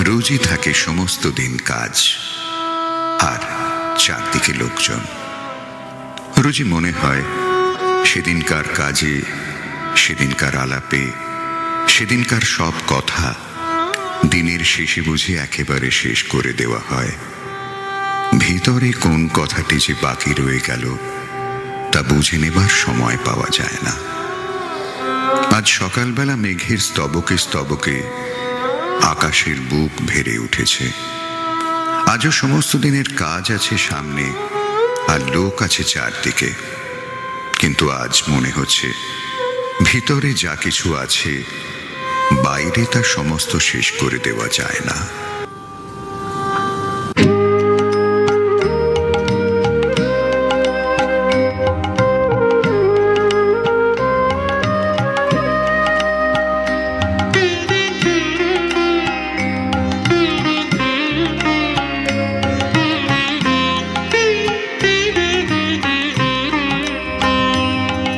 রোজই থাকে সমস্ত দিন কাজ, আর চারদিকে লোকজন। রোজই মনে হয় সেদিনকার কাজে, সেদিনকার আলাপে, সেদিনকার সব কথা দিনের শেষে বুঝে একেবারে শেষ করে দেওয়া হয়। ভিতরে কোন কথাটি যে বাকি রয়ে গেল তা বুঝে নেবার সময় পাওয়া যায় না। আজ সকালবেলা মেঘের স্তবকে স্তবকে আকাশের বুক ভেড়ে উঠেছে। আজও সমস্ত দিনের কাজ আছে সামনে, আর লোক আছে চারদিকে, কিন্তু আজ মনে হচ্ছে ভিতরে যা কিছু আছে বাইরে তা সমস্ত শেষ করে দেওয়া যায় না।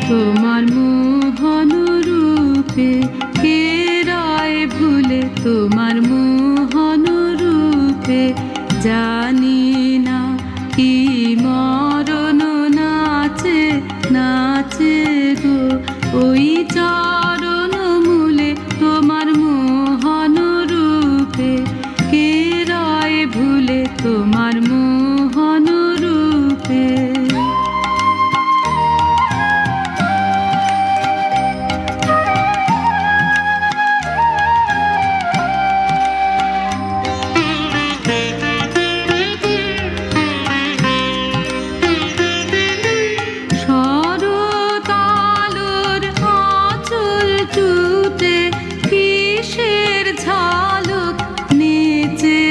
তোমার মোহন রূপে কে রয় ভুলে, তোমার মোহন রূপে জানি না কি মরণ নাচে নাচে গো ওই চরণ মূলে। তোমার মোহন রূপে কে রয় ভুলে, তোমার মোহন রূপে। কিসের ঝালক নেচে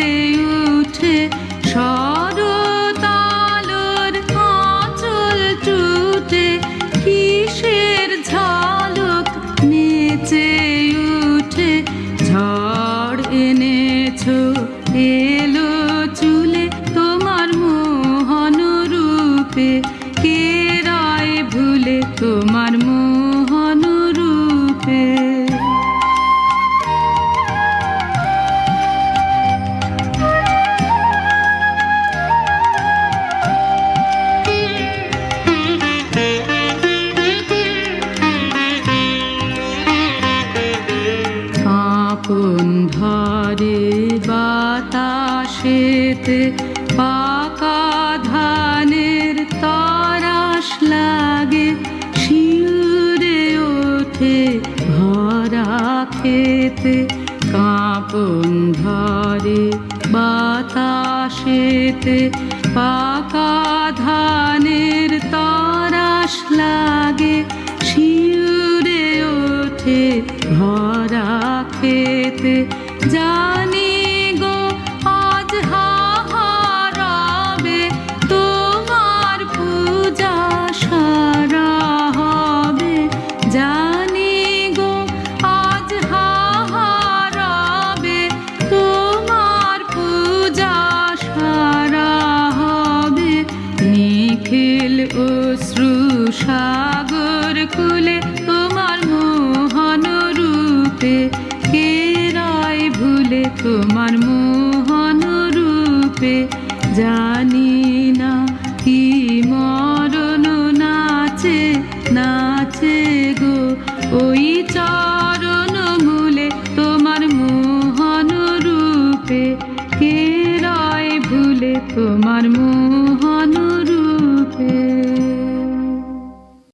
উঠে শরতালোর আঁচল টুটে, কিসের ঝালক নেচে উঠে। ঝড় এনেছো এলো চুলে, তোমার মোহন রূপে কে রয় ভুলে, তোমার মোহন রূপে। আপন ধরে বাতাসেতে পাকা ধানের তরাস লাগে, শিউরে ওঠে ভরা খেতে। কাঁপন ধরে বাতাসেতে পাকা ধানের তরাস লাগে, শিউরে ওঠে ভরা খেতে। জানি গো আজ হাহারাবে তোমার পূজা সারা হবে, জানি গো আজ হাহারাবে তোমার পূজা সারা হবে। নিখিল অশ্রু সাগর কুলে, তোমার মোহন রূপে কে রয় ভুলে, তোমার মোহন রূপে জানি না কি মরণ নাচে নাচে গো ওই চরণ মূলে। তোমার মোহন রূপে কে রয় ভুলে, তোমার মোহন